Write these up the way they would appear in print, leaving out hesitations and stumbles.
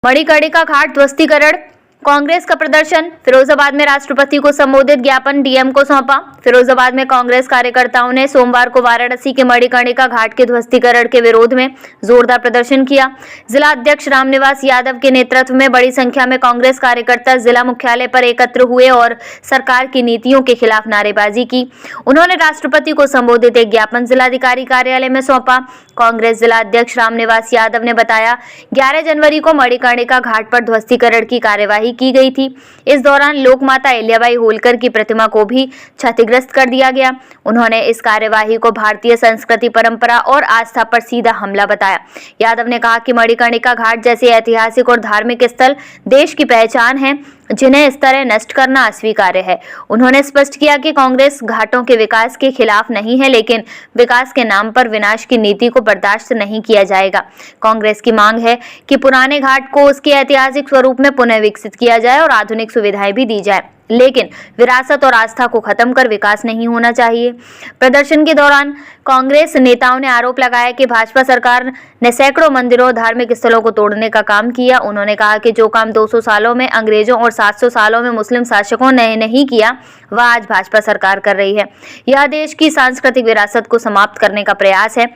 मणिकर्णिका घाट ध्वस्तीकरण, कांग्रेस का प्रदर्शन। फिरोजाबाद में राष्ट्रपति को संबोधित ज्ञापन डीएम को सौंपा। फिरोजाबाद में कांग्रेस कार्यकर्ताओं ने सोमवार को वाराणसी के मणिकर्णिका घाट के ध्वस्तीकरण के विरोध में जोरदार प्रदर्शन किया। जिला अध्यक्ष रामनिवास यादव के नेतृत्व में बड़ी संख्या में कांग्रेस कार्यकर्ता जिला मुख्यालय पर एकत्र हुए और सरकार की नीतियों के खिलाफ नारेबाजी की। उन्होंने राष्ट्रपति को संबोधित एक ज्ञापन जिलाधिकारी कार्यालय में सौंपा। कांग्रेस जिला अध्यक्ष रामनिवास यादव ने बताया, 11 जनवरी को मणिकर्णिका घाट पर ध्वस्तीकरण की कार्यवाही की गई थी। इस दौरान लोकमाता अहिल्याबाई होलकर की प्रतिमा को भी क्षतिग्रस्त कर दिया गया। उन्होंने इस कार्यवाही को भारतीय संस्कृति, परंपरा और आस्था पर सीधा हमला बताया। यादव ने कहा कि मणिकर्णिका घाट जैसे ऐतिहासिक और धार्मिक स्थल देश की पहचान है, जिन्हें इस तरह नष्ट करना अस्वीकार्य है। उन्होंने स्पष्ट किया कि कांग्रेस घाटों के विकास के खिलाफ नहीं है, लेकिन विकास के नाम पर विनाश की नीति को बर्दाश्त नहीं किया जाएगा। कांग्रेस की मांग है कि पुराने घाट को उसके ऐतिहासिक स्वरूप में पुनः विकसित किया जाए और आधुनिक सुविधाएं भी दी जाए, लेकिन विरासत और आस्था को खत्म कर विकास नहीं होना चाहिए। प्रदर्शन के दौरान कांग्रेस नेताओं ने आरोप लगाया कि भाजपा सरकार ने सैकड़ों मंदिरों और धार्मिक स्थलों को तोड़ने का काम किया। उन्होंने कहा कि जो काम 200 सालों में अंग्रेजों और 700 सालों में मुस्लिम शासकों ने नहीं किया, वह आज भाजपा सरकार कर रही है। यह देश की सांस्कृतिक विरासत को समाप्त करने का प्रयास है।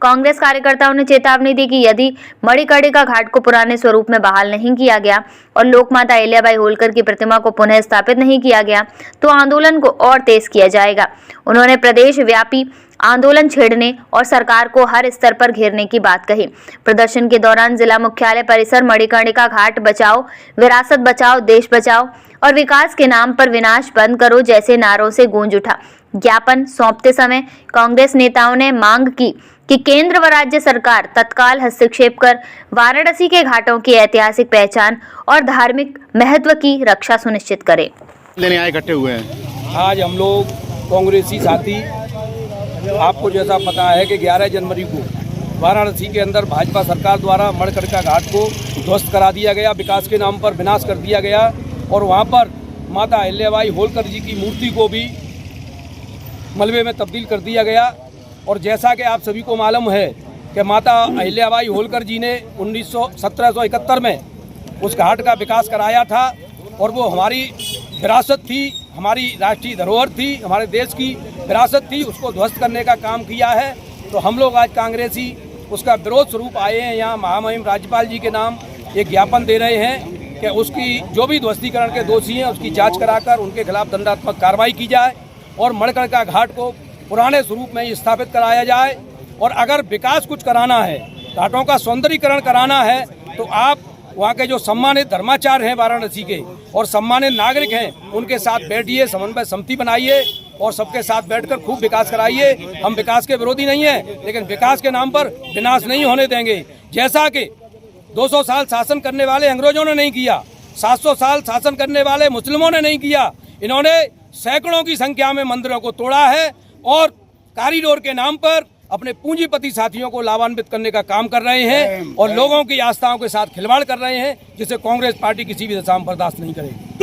कांग्रेस कार्यकर्ताओं ने चेतावनी दी कि यदि मणिकर्णिका घाट को पुराने स्वरूप में बहाल नहीं किया गया और लोकमाता अहिल्याबाई होलकर की प्रतिमा को पुनः स्थापित नहीं किया गया, तो आंदोलन को और तेज किया जाएगा। उन्होंने प्रदेश व्यापी आंदोलन छेड़ने और सरकार को हर स्तर पर घेरने की बात कही। प्रदर्शन के दौरान जिला मुख्यालय परिसर मणिकर्णिका घाट बचाओ, विरासत बचाओ, देश बचाओ और विकास के नाम पर विनाश बंद करो जैसे नारों से गूंज उठा। ज्ञापन सौंपते समय कांग्रेस नेताओं ने मांग की कि केंद्र व राज्य सरकार तत्काल हस्तक्षेप कर वाराणसी के घाटों की ऐतिहासिक पहचान और धार्मिक महत्व की रक्षा सुनिश्चित करे। लेने आए इकट्ठे हुए हैं। आज हम लोग कांग्रेसी साथी, आपको जैसा पता है कि 11 जनवरी को वाराणसी के अंदर भाजपा सरकार द्वारा मणिकर्णिका घाट को ध्वस्त करा दिया गया, विकास के नाम पर विनाश कर दिया गया और वहाँ पर माता अहिल्याबाई होलकर जी की मूर्ति को भी मलबे में तब्दील कर दिया गया। और जैसा कि आप सभी को मालूम है कि माता अहिल्याबाई होलकर जी ने 1771 में उस घाट का विकास कराया था और वो हमारी विरासत थी, हमारी राष्ट्रीय धरोहर थी, हमारे देश की विरासत थी, उसको ध्वस्त करने का काम किया है। तो हम लोग आज कांग्रेसी उसका विरोध स्वरूप आए हैं। यहाँ महामहिम राज्यपाल जी के नाम एक ज्ञापन दे रहे हैं कि उसकी जो भी ध्वस्तीकरण के दोषी हैं उसकी जांच कराकर उनके खिलाफ दंडात्मक कार्रवाई की जाए और मणिकर्णिका घाट को पुराने स्वरूप में ही स्थापित कराया जाए। और अगर विकास कुछ कराना है, घाटों का सौंदर्यीकरण कराना है, तो आप वहाँ के जो सम्मानित धर्माचार्य हैं वाराणसी के और सम्मानित नागरिक हैं, उनके साथ बैठिए, समन्वय समिति बनाइए और सबके साथ बैठकर खूब विकास कराइए। हम विकास के विरोधी नहीं हैं, लेकिन विकास के नाम पर विनाश नहीं होने देंगे। जैसा कि 200 साल शासन करने वाले अंग्रेजों ने नहीं किया, 700 साल शासन करने वाले मुस्लिमों ने नहीं किया। इन्होंने सैकड़ों की संख्या में मंदिरों को तोड़ा है और कॉरिडोर के नाम पर अपने पूंजीपति साथियों को लाभान्वित करने का काम कर रहे हैं और लोगों की आस्थाओं के साथ खिलवाड़ कर रहे हैं, जिसे कांग्रेस पार्टी किसी भी दशा में बर्दाश्त नहीं करेगी।